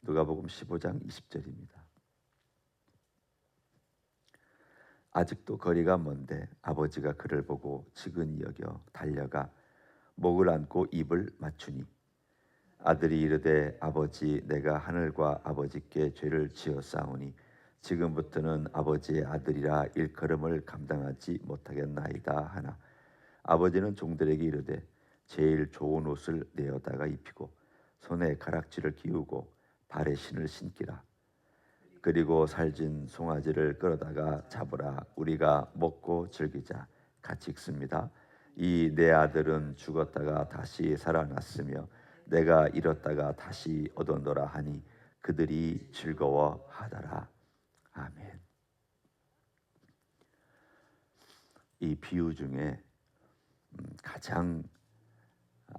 누가복음 15장 20절입니다. 아직도 거리가 먼데 아버지가 그를 보고 지근히 여겨 달려가 목을 안고 입을 맞추니 아들이 이르되 아버지 내가 하늘과 아버지께 죄를 지었사오니 지금부터는 아버지의 아들이라 일컬음을 감당하지 못하겠나이다 하나 아버지는 종들에게 이르되 제일 좋은 옷을 내어다가 입히고 손에 가락지를 끼우고 발에 신을 신기라. 그리고 살진 송아지를 끌어다가 잡으라. 우리가 먹고 즐기자. 같이 읽습니다. 이 내 아들은 죽었다가 다시 살아났으며 내가 잃었다가 다시 얻었노라 하니 그들이 즐거워하더라. 아멘. 이 비유 중에 가장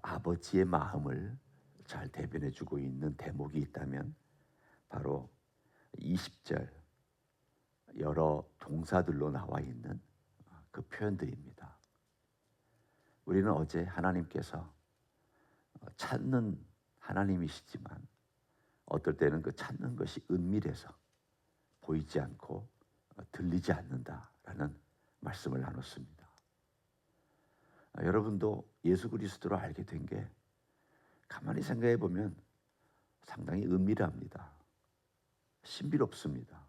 아버지의 마음을 잘 대변해주고 있는 대목이 있다면 바로 20절 여러 동사들로 나와 있는 그 표현들입니다. 우리는 어제 하나님께서 찾는 하나님이시지만 어떨 때는 그 찾는 것이 은밀해서 보이지 않고 들리지 않는다라는 말씀을 나눴습니다. 여러분도 예수 그리스도를 알게 된 게 가만히 생각해 보면 상당히 은밀합니다. 신비롭습니다.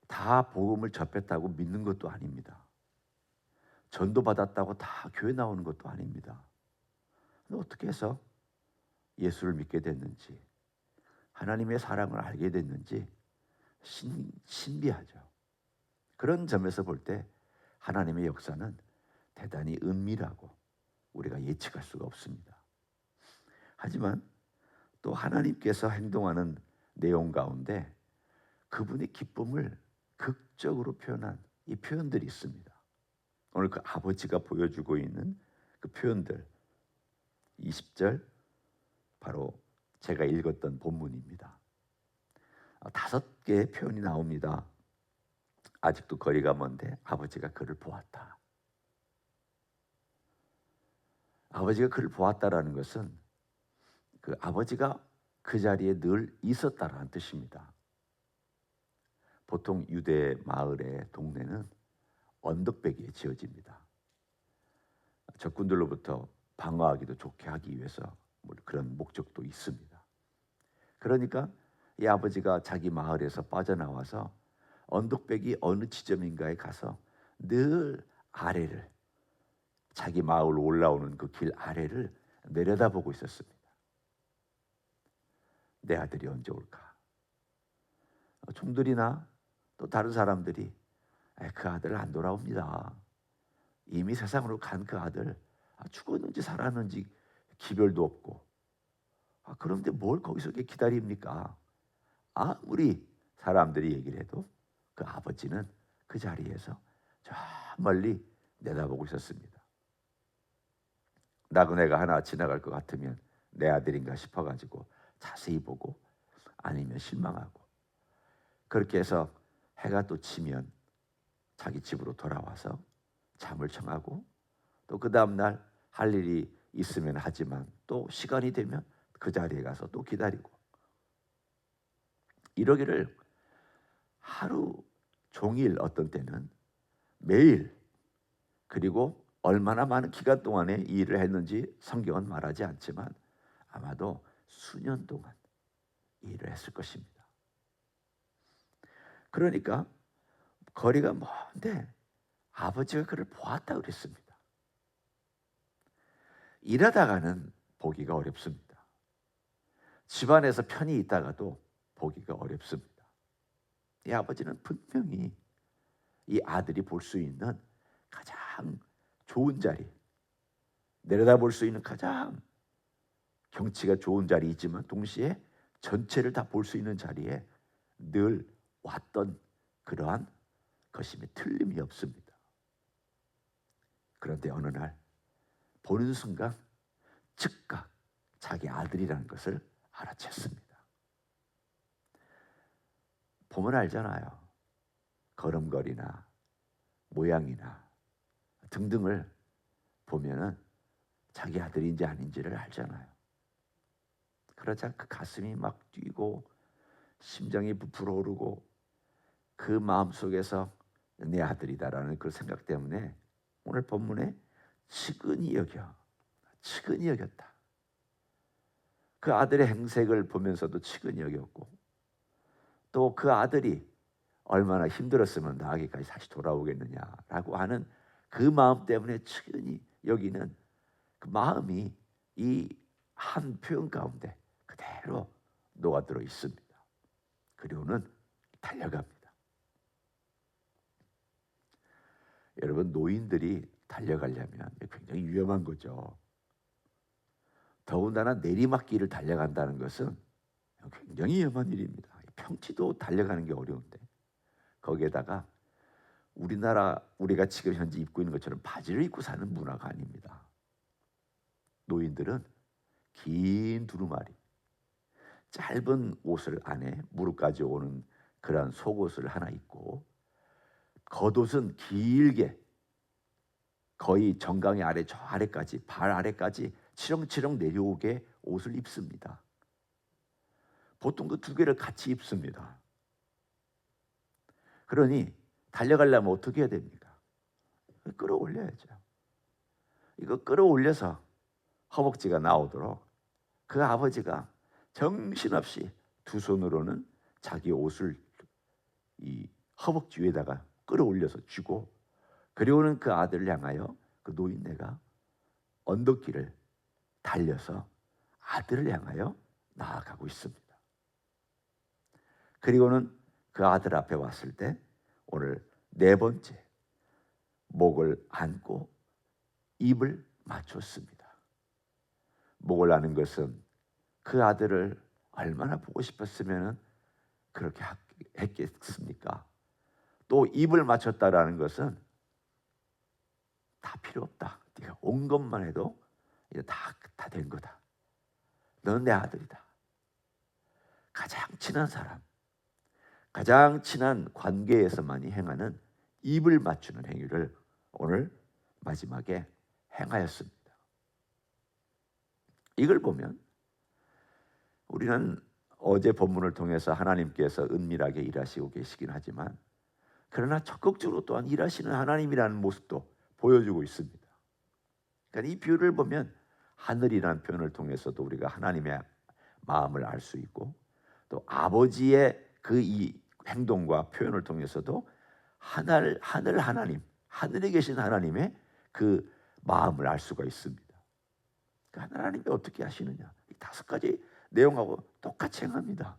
다 복음을 접했다고 믿는 것도 아닙니다. 전도 받았다고 다 교회 나오는 것도 아닙니다. 근데 어떻게 해서 예수를 믿게 됐는지, 하나님의 사랑을 알게 됐는지 신비하죠. 그런 점에서 볼 때 하나님의 역사는 대단히 은밀하고 우리가 예측할 수가 없습니다. 하지만 또 하나님께서 행동하는 내용 가운데 그분의 기쁨을 극적으로 표현한 이 표현들이 있습니다. 오늘 그 아버지가 보여주고 있는 그 표현들 20절 바로 제가 읽었던 본문입니다. 5개의 표현이 나옵니다. 아직도 거리가 먼데 아버지가 그를 보았다. 아버지가 그를 보았다라는 것은 그 아버지가 그 자리에 늘 있었다라는 뜻입니다. 보통 유대 마을의 동네는 언덕배기에 지어집니다. 적군들로부터 방어하기도 좋게 하기 위해서 그런 목적도 있습니다. 그러니까 이 아버지가 자기 마을에서 빠져나와서 언덕배기 어느 지점인가에 가서 늘 아래를 자기 마을 올라오는 그 길 아래를 내려다보고 있었습니다. 내 아들이 언제 올까? 종들이나 또 다른 사람들이 그 아들 안 돌아옵니다. 이미 세상으로 간 그 아들 죽었는지 살았는지 기별도 없고 그런데 뭘 거기서 기다립니까? 아무리 사람들이 얘기를 해도 그 아버지는 그 자리에서 저 멀리 내다보고 있었습니다. 나그네가 하나 지나갈 것 같으면 내 아들인가 싶어가지고 자세히 보고 아니면 실망하고 그렇게 해서 해가 또 치면 자기 집으로 돌아와서 잠을 청하고 또 그 다음날 할 일이 있으면 하지만 또 시간이 되면 그 자리에 가서 또 기다리고 이러기를 하루 종일 어떤 때는 매일 그리고 얼마나 많은 기간 동안에 이 일을 했는지 성경은 말하지 않지만 아마도 수년 동안 이 일을 했을 것입니다. 그러니까 거리가 먼데 아버지가 그를 보았다 그랬습니다. 일하다가는 보기가 어렵습니다. 집안에서 편히 있다가도 보기가 어렵습니다. 이 아버지는 분명히 이 아들이 볼 수 있는 가장 좋은 자리, 내려다볼 수 있는 가장 경치가 좋은 자리이지만 동시에 전체를 다 볼 수 있는 자리에 늘 왔던 그러한 것임에 틀림이 없습니다. 그런데 어느 날 보는 순간 즉각 자기 아들이라는 것을 알아챘습니다. 보면 알잖아요. 걸음걸이나 모양이나 등등을 보면은 자기 아들인지 아닌지를 알잖아요. 그러자 그 가슴이 막 뛰고 심장이 부풀어 오르고 그 마음속에서 내 아들이다라는 그 생각 때문에 오늘 본문에 측은히 여겼다. 그 아들의 행색을 보면서도 측은히 여겼고 또 그 아들이 얼마나 힘들었으면 나에게까지 다시 돌아오겠느냐라고 하는 그 마음 때문에 측은히 여기는 그 마음이 이 한 표현 가운데 그대로 녹아들어 있습니다. 그리고는 달려갑니다. 여러분, 노인들이 달려가려면 굉장히 위험한 거죠. 더군다나 내리막길을 달려간다는 것은 굉장히 위험한 일입니다. 평지도 달려가는 게 어려운데 거기에다가 우리가 지금 현재 입고 있는 것처럼 바지를 입고 사는 문화가 아닙니다. 노인들은 긴 두루마리, 짧은 옷을 안에 무릎까지 오는 그런 속옷을 하나 입고 겉옷은 길게 거의 정강이 아래 저 아래까지 발 아래까지 치렁치렁 내려오게 옷을 입습니다. 보통 그 두 개를 같이 입습니다. 그러니 달려가려면 어떻게 해야 됩니까? 끌어올려야죠. 이거 끌어올려서 허벅지가 나오도록 그 아버지가 정신없이 두 손으로는 자기 옷을 이 허벅지 위에다가 끌어올려서 쥐고 그리고는 그 아들을 향하여 그 노인네가 언덕길을 달려서 아들을 향하여 나아가고 있습니다. 그리고는 그 아들 앞에 왔을 때 오늘 네 번째 목을 안고 입을 맞췄습니다. 목을 아는 것은 그 아들을 얼마나 보고 싶었으면 그렇게 했겠습니까? 또 입을 맞췄다라는 것은 다 필요 없다. 네가 온 것만 해도 이제 다 된 거다. 너는 내 아들이다. 가장 친한 사람, 가장 친한 관계에서만이 행하는 입을 맞추는 행위를 오늘 마지막에 행하였습니다. 이걸 보면 우리는 어제 본문을 통해서 하나님께서 은밀하게 일하시고 계시긴 하지만 그러나 적극적으로 또한 일하시는 하나님이라는 모습도 보여주고 있습니다. 그러니까 이 비유를 보면 하늘이라는 표현을 통해서도 우리가 하나님의 마음을 알 수 있고 또 아버지의 그 이 행동과 표현을 통해서도 하늘 하나님, 하늘에 계신 하나님의 그 마음을 알 수가 있습니다. 그러니까 하나님이 어떻게 하시느냐, 이 다섯 가지 내용하고 똑같이 행합니다.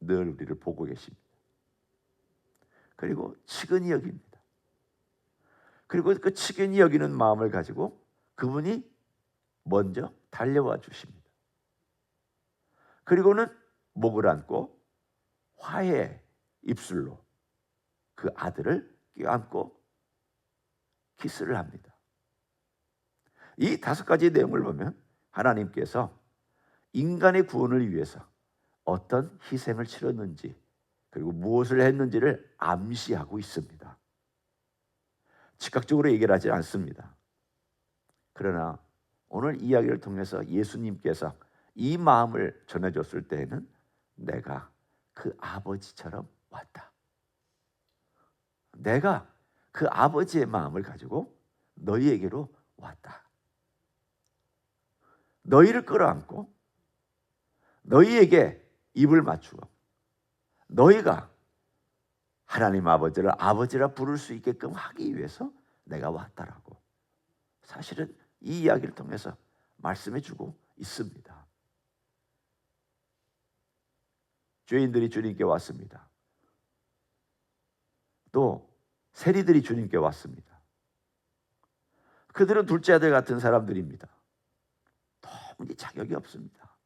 늘 우리를 보고 계십니다. 그리고 측은히 여깁니다. 그리고 그 측은히 여기는 마음을 가지고 그분이 먼저 달려와 주십니다. 그리고는 목을 안고 화해 입술로 그 아들을 껴안고 키스를 합니다. 이 다섯 가지 내용을 보면 하나님께서 인간의 구원을 위해서 어떤 희생을 치렀는지 그리고 무엇을 했는지를 암시하고 있습니다. 즉각적으로 얘기를 하지 않습니다. 그러나 오늘 이야기를 통해서 예수님께서 이 마음을 전해줬을 때에는 내가 그 아버지처럼 왔다. 내가 그 아버지의 마음을 가지고 너희에게로 왔다. 너희를 끌어안고 너희에게 입을 맞추고 너희가 하나님 아버지를 아버지라 부를 수 있게끔 하기 위해서 내가 왔다라고 사실은 이 이야기를 통해서 말씀해주고 있습니다. 죄인들이 주님께 왔습니다. 또 세리들이 주님께 왔습니다. 그들은 둘째 아들 같은 사람들입니다. 도무지 자격이 없습니다.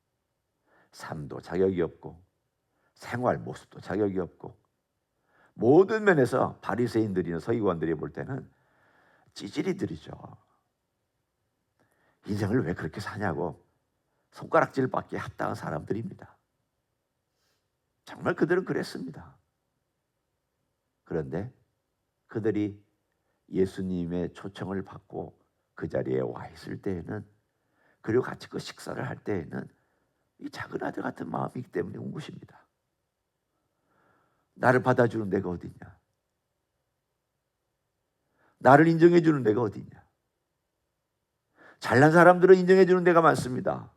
삶도 자격이 없고 생활 모습도 자격이 없고 모든 면에서 바리새인들이나 서기관들이 볼 때는 찌질이들이죠. 인생을 왜 그렇게 사냐고 손가락질받기에 합당한 사람들입니다. 정말 그들은 그랬습니다. 그런데 그들이 예수님의 초청을 받고 그 자리에 와 있을 때에는 그리고 같이 그 식사를 할 때에는 이 작은 아들 같은 마음이기 때문에 온 것입니다. 나를 받아주는 데가 어디냐? 나를 인정해 주는 데가 어디냐? 잘난 사람들은 인정해 주는 데가 많습니다.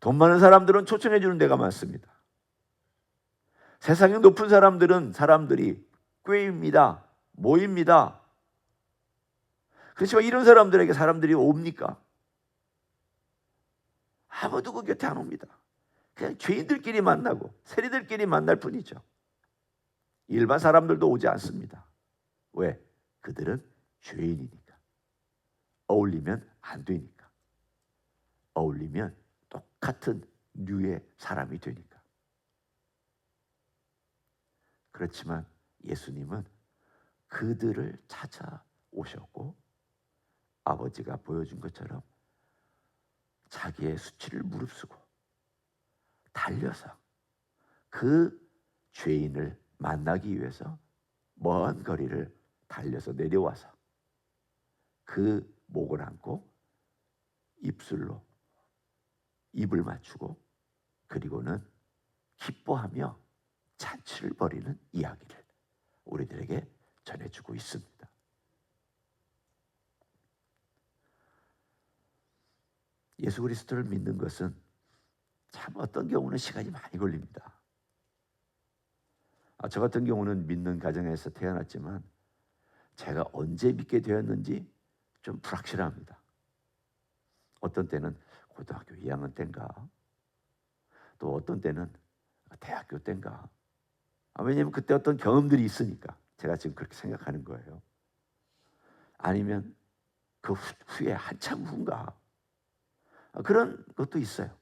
돈 많은 사람들은 초청해 주는 데가 많습니다. 세상에 높은 사람들은 사람들이 꾀입니다. 모입니다. 그렇지만 이런 사람들에게 사람들이 옵니까? 아무도 그 곁에 안 옵니다. 그냥 죄인들끼리 만나고 세리들끼리 만날 뿐이죠. 일반 사람들도 오지 않습니다. 왜? 그들은 죄인이니까. 어울리면 안 되니까. 어울리면 똑같은 류의 사람이 되니까. 그렇지만 예수님은 그들을 찾아오셨고 아버지가 보여준 것처럼 자기의 수치를 무릅쓰고 달려서 그 죄인을 만나기 위해서 먼 거리를 달려서 내려와서 그 목을 안고 입술로 입을 맞추고 그리고는 기뻐하며 잔치를 벌이는 이야기를 우리들에게 전해주고 있습니다. 예수 그리스도를 믿는 것은 참 어떤 경우는 시간이 많이 걸립니다. 저 같은 경우는 믿는 가정에서 태어났지만 제가 언제 믿게 되었는지 좀 불확실합니다. 어떤 때는 고등학교 2학년 때인가, 또 어떤 때는 대학교 때인가. 왜냐하면 그때 어떤 경험들이 있으니까 제가 지금 그렇게 생각하는 거예요. 아니면 그 후에 한참 후인가, 그런 것도 있어요.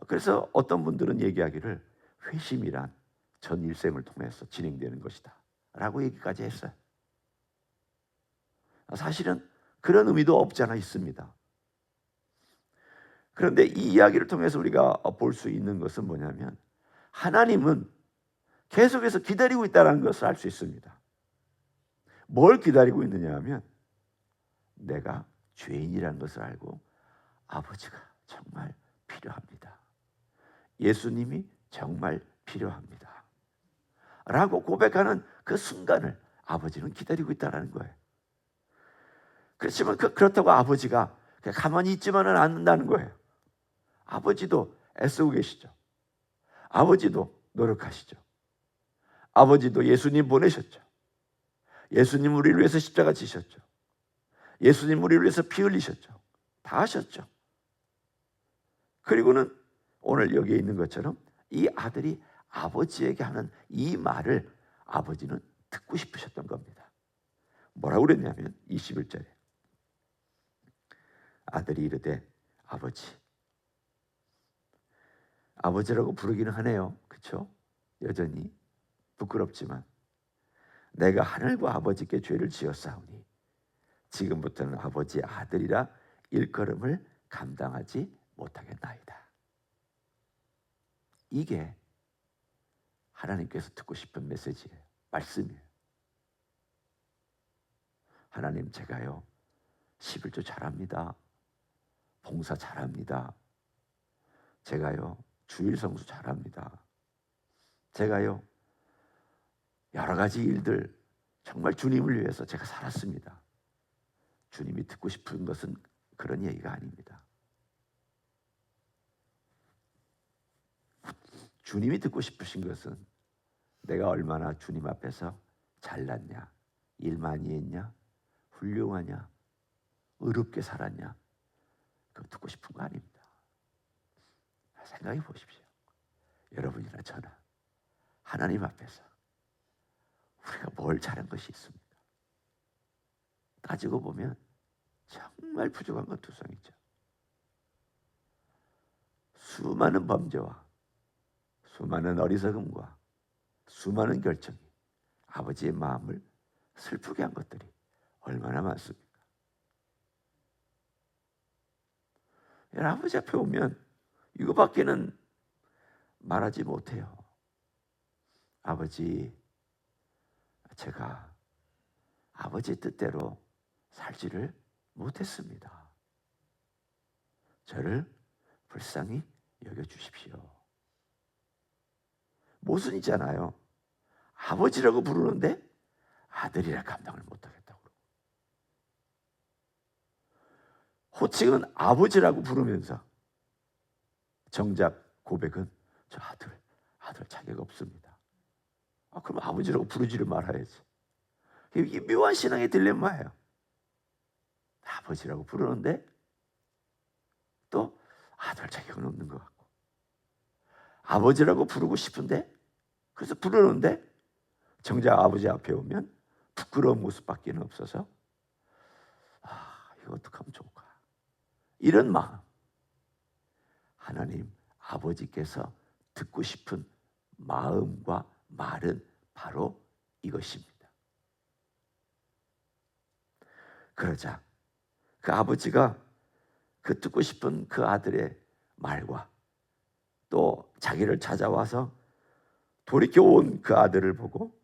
그래서 어떤 분들은 얘기하기를 회심이란 전 일생을 통해서 진행되는 것이다 라고 얘기까지 했어요. 사실은 그런 의미도 없지 않아 있습니다. 그런데 이 이야기를 통해서 우리가 볼 수 있는 것은 뭐냐면 하나님은 계속해서 기다리고 있다는 것을 알 수 있습니다. 뭘 기다리고 있느냐 하면 내가 죄인이라는 것을 알고 아버지가 정말 필요합니다. 예수님이 정말 필요합니다. 라고 고백하는 그 순간을 아버지는 기다리고 있다는 거예요. 그렇지만 그렇다고 아버지가 가만히 있지만은 않는다는 거예요. 아버지도 애쓰고 계시죠. 아버지도 노력하시죠. 아버지도 예수님 보내셨죠. 예수님 우리를 위해서 십자가 지셨죠. 예수님 우리를 위해서 피 흘리셨죠. 다 하셨죠. 그리고는 오늘 여기에 있는 것처럼 이 아들이 아버지에게 하는 이 말을 아버지는 듣고 싶으셨던 겁니다. 뭐라고 그랬냐면 21절에 아들이 이르되 아버지라고 부르기는 하네요. 그렇죠? 여전히 부끄럽지만 내가 하늘과 아버지께 죄를 지었사오니 지금부터는 아버지의 아들이라 일컬음을 감당하지 못하겠나이다. 이게 하나님께서 듣고 싶은 메시지예요. 말씀이에요. 하나님, 제가요 11조 잘합니다. 봉사 잘합니다. 제가요 주일 성수 잘합니다. 제가요 여러 가지 일들 정말 주님을 위해서 제가 살았습니다. 주님이 듣고 싶은 것은 그런 얘기가 아닙니다. 주님이 듣고 싶으신 것은 내가 얼마나 주님 앞에서 잘났냐, 일 많이 했냐, 훌륭하냐, 의롭게 살았냐, 그거 듣고 싶은 거 아닙니다. 생각해 보십시오. 여러분이나 저나 하나님 앞에서 우리가 뭘 잘한 것이 있습니까? 따지고 보면 정말 부족한 건 투성이죠. 수많은 범죄와 수많은 어리석음과 수많은 결정이 아버지의 마음을 슬프게 한 것들이 얼마나 많습니까? 아버지 앞에 오면 이거밖에는 말하지 못해요. 아버지, 제가 아버지의 뜻대로 살지를 못했습니다. 저를 불쌍히 여겨주십시오. 모순이잖아요. 아버지라고 부르는데 아들이라 감당을 못하겠다고. 호칭은 아버지라고 부르면서 정작 고백은 저 아들 자격 없습니다. 그럼 아버지라고 부르지를 말아야지. 이게 묘한 신앙의 딜레마예요. 아버지라고 부르는데 또 아들 자격은 없는 것 같고, 아버지라고 부르고 싶은데 그래서 부르는데 정작 아버지 앞에 오면 부끄러운 모습밖에 없어서 이거 어떡하면 좋을까, 이런 마음. 하나님 아버지께서 듣고 싶은 마음과 말은 바로 이것입니다. 그러자 그 아버지가 그 듣고 싶은 그 아들의 말과 또 자기를 찾아와서 돌이켜 온 그 아들을 보고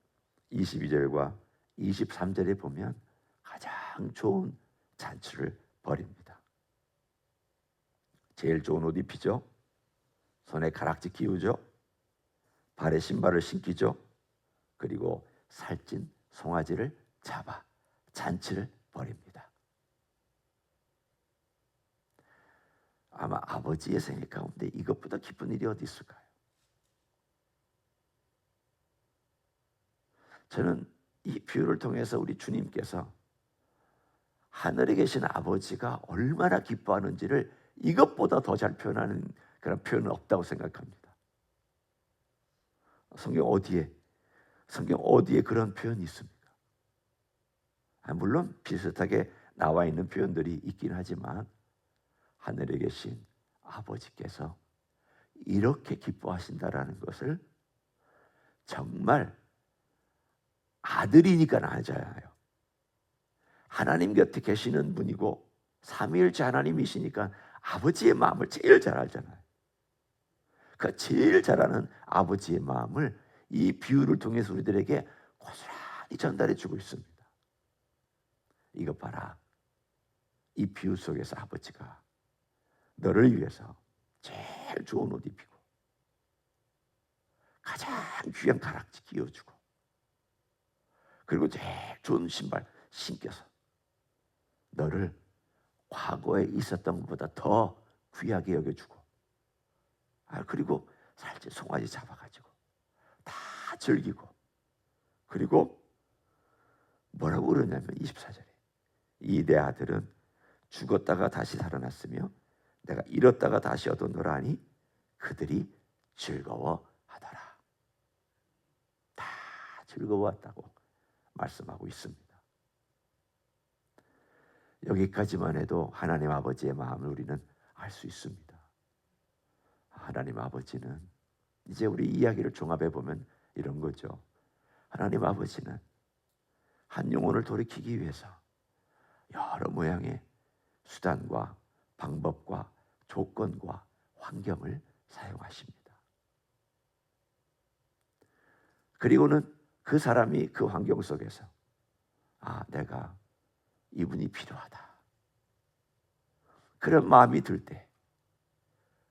22절과 23절에 보면 가장 좋은 잔치를 벌입니다. 제일 좋은 옷 입히죠. 손에 가락지 끼우죠. 발에 신발을 신기죠. 그리고 살찐 송아지를 잡아 잔치를 벌입니다. 아마 아버지의 생애 가운데 이것보다 기쁜 일이 어디 있을까요? 저는 이 비유를 통해서 우리 주님께서 하늘에 계신 아버지가 얼마나 기뻐하는지를 이것보다 더 잘 표현하는 그런 표현은 없다고 생각합니다. 성경 어디에 그런 표현이 있습니까? 물론 비슷하게 나와 있는 표현들이 있긴 하지만 하늘에 계신 아버지께서 이렇게 기뻐하신다라는 것을 정말 아들이니까 알잖아요. 하나님 곁에 계시는 분이고 삼위일체 하나님이시니까 아버지의 마음을 제일 잘 알잖아요. 그 제일 잘 아는 아버지의 마음을 이 비유를 통해서 우리들에게 고스란히 전달해 주고 있습니다. 이것 봐라. 이 비유 속에서 아버지가 너를 위해서 제일 좋은 옷 입히고 가장 귀한 가락지 끼워주고 그리고 제일 좋은 신발 신겨서 너를 과거에 있었던 것보다 더 귀하게 여겨주고 그리고 살찐 송아지 잡아가지고 다 즐기고 그리고 뭐라고 그러냐면 24절에 이 내 아들은 죽었다가 다시 살아났으며 내가 잃었다가 다시 얻었노라 하니 그들이 즐거워하더라. 다 즐거워했다고 말씀하고 있습니다. 여기까지만 해도 하나님 아버지의 마음을 우리는 알 수 있습니다. 하나님 아버지는 이제 우리 이야기를 종합해 보면 이런 거죠. 하나님 아버지는 한 영혼을 돌이키기 위해서 여러 모양의 수단과 방법과 조건과 환경을 사용하십니다. 그리고는 그 사람이 그 환경 속에서 내가 이분이 필요하다. 그런 마음이 들 때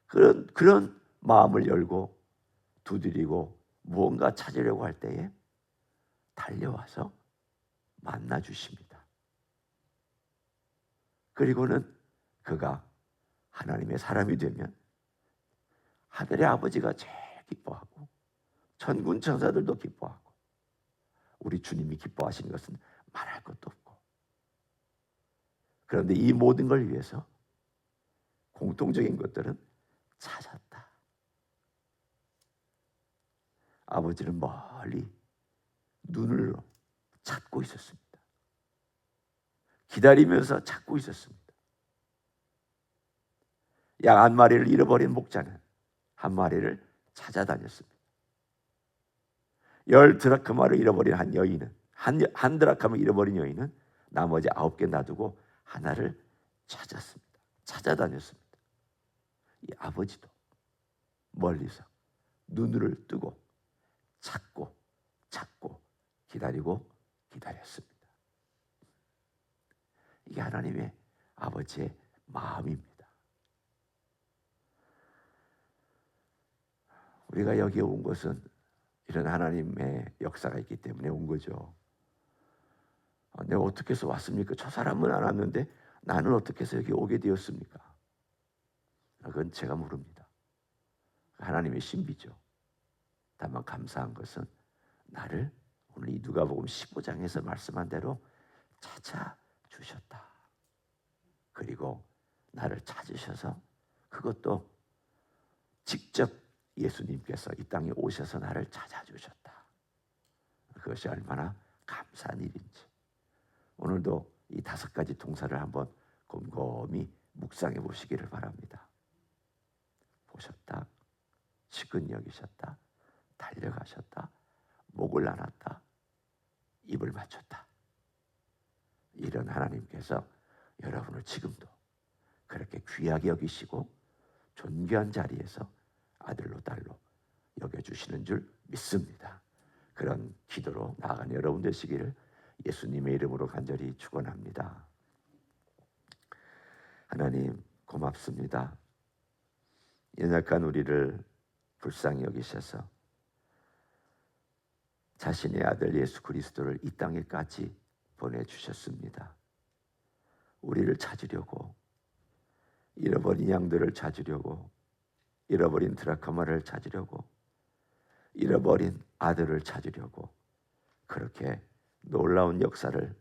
그런 마음을 열고 두드리고 무언가 찾으려고 할 때에 달려와서 만나 주십니다. 그리고는 그가 하나님의 사람이 되면 하늘의 아버지가 제일 기뻐하고 천군 천사들도 기뻐하고 우리 주님이 기뻐하신 것은 말할 것도 없고, 그런데 이 모든 걸 위해서 공통적인 것들은 찾았다. 아버지는 멀리 눈을 찾고 있었습니다. 기다리면서 찾고 있었습니다. 양 한 마리를 잃어버린 목자는 한 마리를 찾아다녔습니다. 10드라크마를 잃어버린 한 여인은 한 드라크마를 잃어버린 여인은 나머지 9개 놔두고 하나를 찾았습니다. 찾아다녔습니다. 이 아버지도 멀리서 눈을 뜨고 찾고 기다렸습니다. 이게 하나님의 아버지의 마음입니다. 우리가 여기에 온 것은 이런 하나님의 역사가 있기 때문에 온 거죠. 내가 어떻게 해서 왔습니까? 저 사람은 안 왔는데 나는 어떻게 해서 여기 오게 되었습니까? 그건 제가 모릅니다. 하나님의 신비죠. 다만 감사한 것은 나를 오늘 이 누가복음 15장에서 말씀한 대로 찾아주셨다. 그리고 나를 찾으셔서 그것도 직접 예수님께서 이 땅에 오셔서 나를 찾아주셨다. 그것이 얼마나 감사한 일인지 오늘도 이 5가지 동사를 한번 곰곰이 묵상해 보시기를 바랍니다. 보셨다, 측은 여기셨다, 달려가셨다, 목을 안았다, 입을 맞췄다. 이런 하나님께서 여러분을 지금도 그렇게 귀하게 여기시고 존귀한 자리에서 아들로 딸로 여겨주시는 줄 믿습니다. 그런 기도로 나아가는 여러분 되시기를 예수님의 이름으로 간절히 축원합니다. 하나님 고맙습니다. 연약한 우리를 불쌍히 여기셔서 자신의 아들 예수 그리스도를 이 땅에까지 보내주셨습니다. 우리를 찾으려고, 잃어버린 양들을 찾으려고, 잃어버린 드라크마를 찾으려고, 잃어버린 아들을 찾으려고 그렇게 놀라운 역사를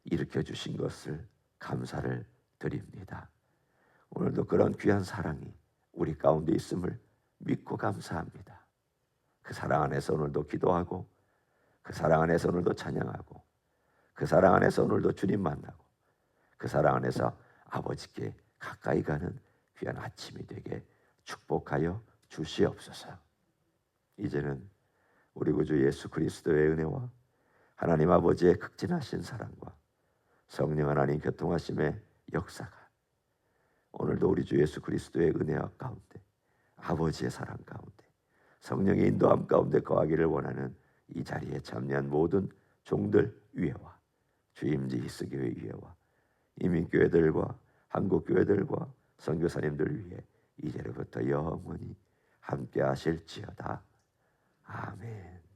일으켜 주신 것을 감사를 드립니다. 오늘도 그런 귀한 사랑이 우리 가운데 있음을 믿고 감사합니다. 그 사랑 안에서 오늘도 기도하고, 그 사랑 안에서 오늘도 찬양하고, 그 사랑 안에서 오늘도 주님 만나고, 그 사랑 안에서 아버지께 가까이 가는 귀한 아침이 되게 축복하여 주시옵소서. 이제는 우리 구주 예수 그리스도의 은혜와 하나님 아버지의 극진하신 사랑과 성령 하나님 교통하심의 역사가 오늘도 우리 주 예수 그리스도의 은혜와 가운데, 아버지의 사랑 가운데, 성령의 인도함 가운데 거하기를 원하는 이 자리에 참여한 모든 종들 위에와 주임지 히스교회 위에와 이민교회들과 한국교회들과 선교사님들 위해 이제로부터 영원히 함께 하실지어다. 아멘.